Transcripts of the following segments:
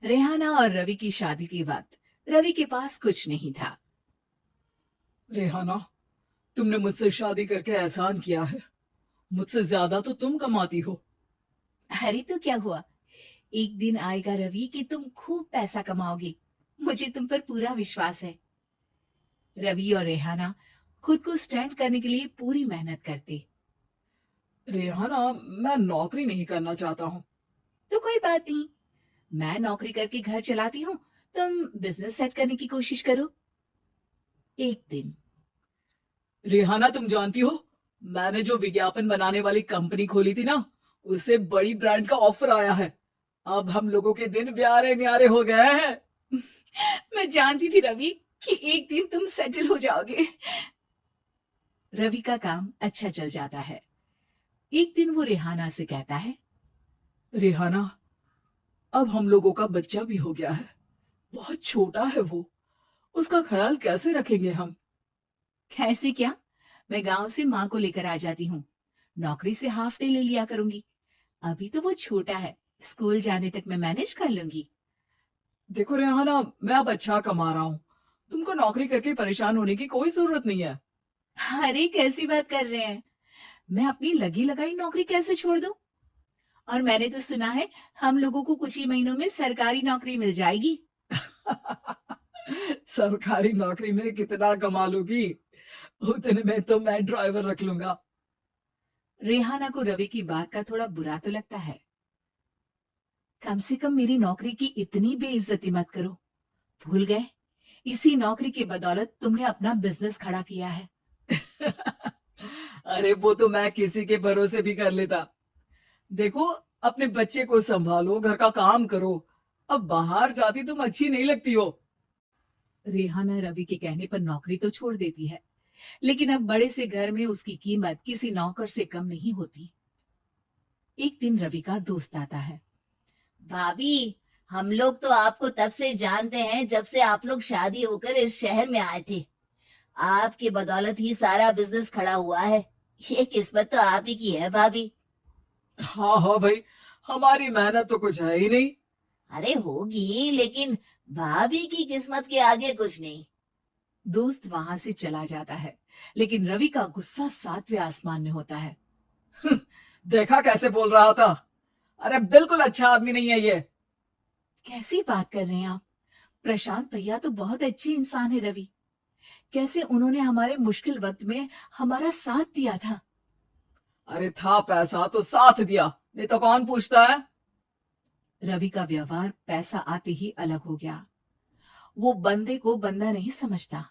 रेहाना और रवि की शादी के वक्त रवि के पास कुछ नहीं था। रेहाना, तुमने मुझसे शादी करके एहसान किया है। मुझसे ज्यादा तो तुम कमाती हो। अरे तो क्या हुआ, एक दिन आएगा रवि कि तुम खूब पैसा कमाओगे। मुझे तुम पर पूरा विश्वास है। रवि और रेहाना खुद को स्टैंड करने के लिए पूरी मेहनत करते। रेहाना, मैं नौकरी नहीं करना चाहता हूँ। तो कोई बात नहीं, मैं नौकरी करके घर चलाती हूँ, तुम बिजनेस सेट करने की कोशिश करो। एक दिन। रेहाना, तुम जानती हो, मैंने जो विज्ञापन बनाने वाली कंपनी खोली थी ना, उसे बड़ी ब्रांड का ऑफर आया है। अब हम लोगों के दिन प्यारे न्यारे हो गए हैं। मैं जानती थी रवि कि एक दिन तुम सेटल हो जाओगे। रवि का काम अच्छा चल जाता है। एक दिन वो रेहाना से कहता है, रेहाना, अब हम लोगों का बच्चा भी हो गया है। बहुत छोटा है वो। उसका ख्याल कैसे रखेंगे हम? कैसे क्या, मैं गांव से माँ को लेकर आ जाती हूँ। नौकरी से हाफ डे ले लिया करूंगी। अभी तो वो छोटा है, स्कूल जाने तक मैं मैनेज कर लूंगी। देखो रेहाना, मैं अब अच्छा कमा रहा हूँ। तुमको नौकरी करके परेशान होने की कोई जरूरत नहीं है। अरे कैसी बात कर रहे हैं, मैं अपनी लगी लगाई नौकरी कैसे छोड़ दूं। और मैंने तो सुना है हम लोगों को कुछ ही महीनों में सरकारी नौकरी मिल जाएगी। सरकारी नौकरी में कितना कमा लोगी? उतने में तो मैं ड्राइवर रख लूंगा। रेहाना को रवि की बात का थोड़ा बुरा तो लगता है। कम से कम मेरी नौकरी की इतनी बेइज्जती मत करो। भूल गए, इसी नौकरी की बदौलत तुमने अपना बिजनेस खड़ा किया है। अरे वो तो मैं किसी के भरोसे भी कर लेता। देखो, अपने बच्चे को संभालो, घर का काम करो। अब बाहर जाती तुम अच्छी नहीं लगती हो। रेहाना रवि के कहने पर नौकरी तो छोड़ देती है, लेकिन अब बड़े से घर में उसकी कीमत किसी नौकर से कम नहीं होती। एक दिन रवि का दोस्त आता है। भाभी, हम लोग तो आपको तब से जानते हैं जब से आप लोग शादी होकर इस शहर में आए थे। आपकी बदौलत ही सारा बिजनेस खड़ा हुआ है। ये किस्मत तो आप ही की है भाभी। हाँ हाँ भाई, हमारी मेहनत तो कुछ है ही नहीं। अरे होगी, लेकिन भाभी की किस्मत के आगे कुछ नहीं। दोस्त वहां से चला जाता है, लेकिन रवि का गुस्सा सातवें आसमान में होता है। देखा कैसे बोल रहा था? अरे बिल्कुल अच्छा आदमी नहीं है ये। कैसी बात कर रहे हैं आप? प्रशांत भैया तो बहुत अच्छे इंसान है रवि। कैसे उन्होंने हमारे मुश्किल वक्त में हमारा साथ दिया था। अरे था पैसा तो साथ दिया, नहीं तो कौन पूछता है? रवि का व्यवहार पैसा आते ही अलग हो गया। वो बंदे को बंदा नहीं समझता।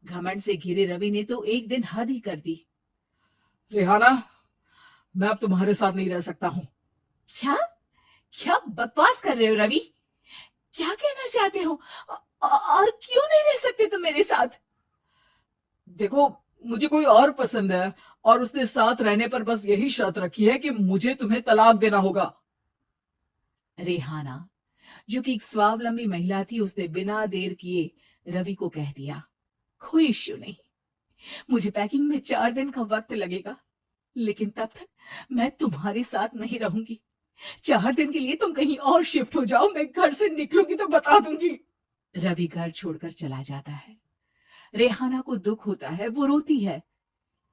घमंड से घिरे रवि ने तो एक दिन हद ही कर दी। रेहाना, मैं अब तुम्हारे साथ नहीं रह सकता हूँ। क्या क्या बकवास कर रहे हो रवि? क्या कहना चाहते हो? और क्यों नहीं रह सकते तुम मेरे साथ? देखो, मुझे कोई और पसंद है, और उसने साथ रहने पर बस यही शर्त रखी है कि मुझे तुम्हें तलाक देना होगा। रेहाना, जो कि एक स्वावलंबी महिला थी, उसने बिना देर किए रवि को कह दिया, कोई इश्यू नहीं, मुझे पैकिंग में 4 दिन का वक्त लगेगा, लेकिन तब तक मैं तुम्हारे साथ नहीं रहूंगी। 4 दिन के लिए तुम कहीं और शिफ्ट हो जाओ, मैं घर से निकलूंगी तो बता दूंगी। रवि घर छोड़कर चला जाता है। रेहाना को दुख होता है, वो रोती है,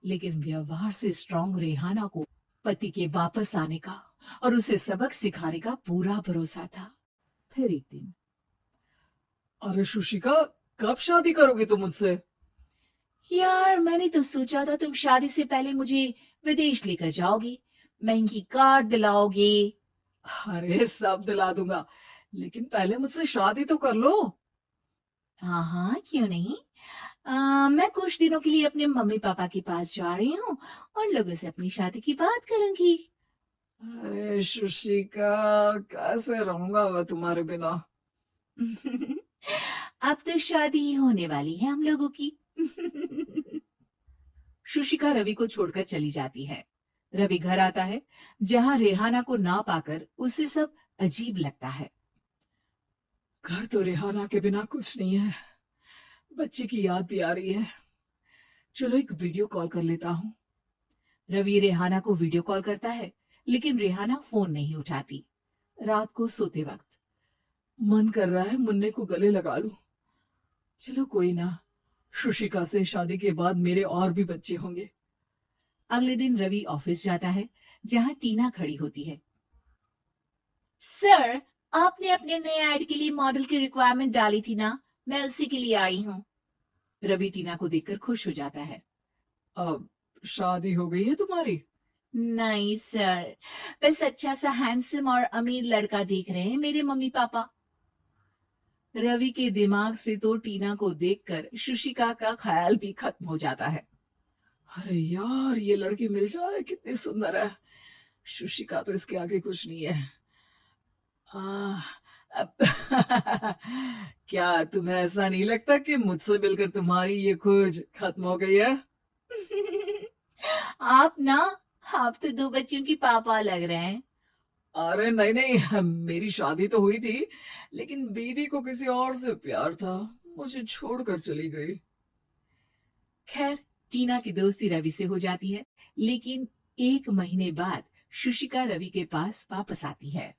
लेकिन व्यवहार से स्ट्रांग रेहाना को पति के वापस आने का और उसे सबक सिखाने का पूरा भरोसा था। फिर एक दिन, अरे शुशिका, कब शादी करोगी तुम मुझसे? यार मैंने तो सोचा था तुम शादी से पहले मुझे विदेश लेकर जाओगी, महंगी कार दिलाओगी। अरे सब दिला दूंगा, लेकिन पहले मुझसे शादी तो कर लो। हाँ हाँ, क्यों नहीं। मैं कुछ दिनों के लिए अपने मम्मी पापा के पास जा रही हूँ और लोगों से अपनी शादी की बात करूंगी। अरे शुशिका, कैसे रहूंगा मैं तुम्हारे बिना? अब तो शादी होने वाली है हम लोगों की। शुशिका रवि को छोड़कर चली जाती है। रवि घर आता है, जहां रेहाना को ना पाकर उसे सब अजीब लगता है। घर तो रेहाना के बिना कुछ नहीं है। बच्चे की याद भी आ रही है। चलो एक वीडियो कॉल कर लेता हूँ। रवि रेहाना को वीडियो कॉल करता है, लेकिन रेहाना फोन नहीं उठाती। रात को सोते वक्त मन कर रहा है मुन्ने को गले लगा लूं। चलो कोई ना, शुशिका से शादी के बाद मेरे और भी बच्चे होंगे। अगले दिन रवि ऑफिस जाता है, जहां टीना खड़ी होती है। सर, आपने अपने नए ऐड के लिए मॉडल की रिक्वायरमेंट डाली थी ना, मैं उसी के लिए आई हूँ। रवि टीना को देखकर खुश हो जाता है। अब शादी हो गई है तुम्हारी? नहीं सर, बस अच्छा सा हैंडसम और अमीर लड़का देख रहे हैं मेरे मम्मी पापा। रवि के दिमाग से तो टीना को देखकर शुशिका का ख्याल भी खत्म हो जाता है। अरे यार, ये लड़की मिल जाए कितनी सुंदर है। शुशिका तो इसके आगे कुछ नहीं है। अब क्या तुम्हें ऐसा नहीं लगता कि मुझसे मिलकर तुम्हारी ये खोज खत्म हो गई है? आप तो 2 बच्चों की पापा लग रहे हैं। अरे नहीं नहीं, मेरी शादी तो हुई थी, लेकिन बीवी को किसी और से प्यार था, मुझे छोड़कर चली गई। खैर, टीना की दोस्ती रवि से हो जाती है, लेकिन 1 महीने बाद शुशिका रवि के पास वापस आती है।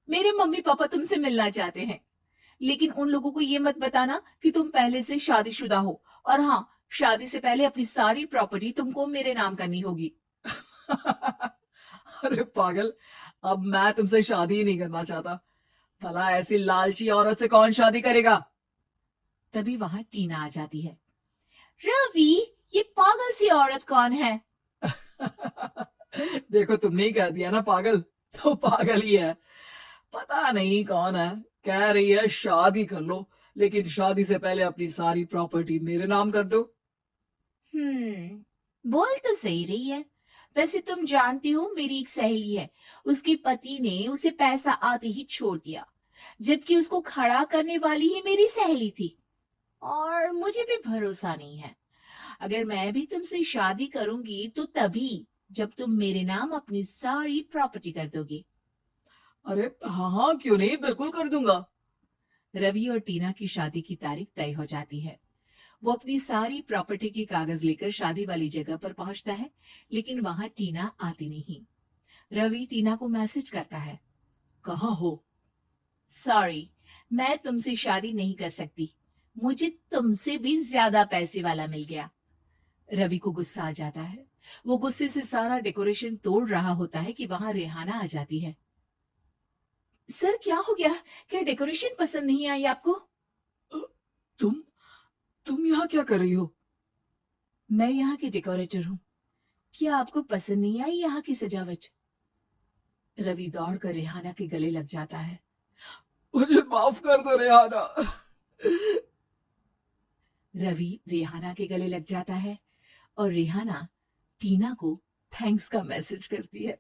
मेरे मम्मी पापा तुमसे मिलना चाहते हैं, लेकिन उन लोगों को ये मत बताना कि तुम पहले से शादीशुदा हो, और हाँ, शादी से पहले अपनी सारी प्रॉपर्टी तुमको मेरे नाम करनी होगी। अरे पागल, अब मैं तुमसे शादी ही नहीं करना चाहता। भला ऐसी लालची औरत से कौन शादी करेगा? तभी वहां टीना आ जाती है। रवि, ये पागल सी औरत कौन है? देखो, तुमने ही कह दिया ना पागल, तो पागल ही है। पता नहीं कौन है, कह रही है शादी कर लो, लेकिन शादी से पहले अपनी सारी प्रॉपर्टी मेरे नाम कर दो। बोल तो सही रही है। वैसे तुम जानती हो, मेरी एक सहेली है, उसके पति ने उसे पैसा आते ही छोड़ दिया, जबकि उसको खड़ा करने वाली ही मेरी सहेली थी। और मुझे भी भरोसा नहीं है। अगर मैं भी तुमसे शादी करूंगी तो तभी, जब तुम मेरे नाम अपनी सारी प्रॉपर्टी कर दोगे। अरे हाँ हाँ, क्यों नहीं, बिल्कुल कर दूंगा। रवि और टीना की शादी की तारीख तय हो जाती है। वो अपनी सारी प्रॉपर्टी के कागज लेकर शादी वाली जगह पर पहुंचता है, लेकिन वहां टीना आती नहीं। रवि टीना को मैसेज करता है। कहाँ हो? सॉरी, मैं तुमसे शादी नहीं कर सकती, मुझे तुमसे भी ज्यादा पैसे वाला मिल गया। रवि को गुस्सा आ जाता है। वो गुस्से से सारा डेकोरेशन तोड़ रहा होता है कि वहां रेहाना आ जाती है। सर, क्या हो गया? क्या डेकोरेशन पसंद नहीं आई आपको? तुम यहाँ क्या कर रही हो? मैं यहाँ की डेकोरेटर हूँ। क्या आपको पसंद नहीं आई यहाँ की सजावट? रवि दौड़कर रेहाना के गले लग जाता है। मुझे माफ कर दो रेहाना। रवि रेहाना के गले लग जाता है और रेहाना टीना को थैंक्स का मैसेज करती है।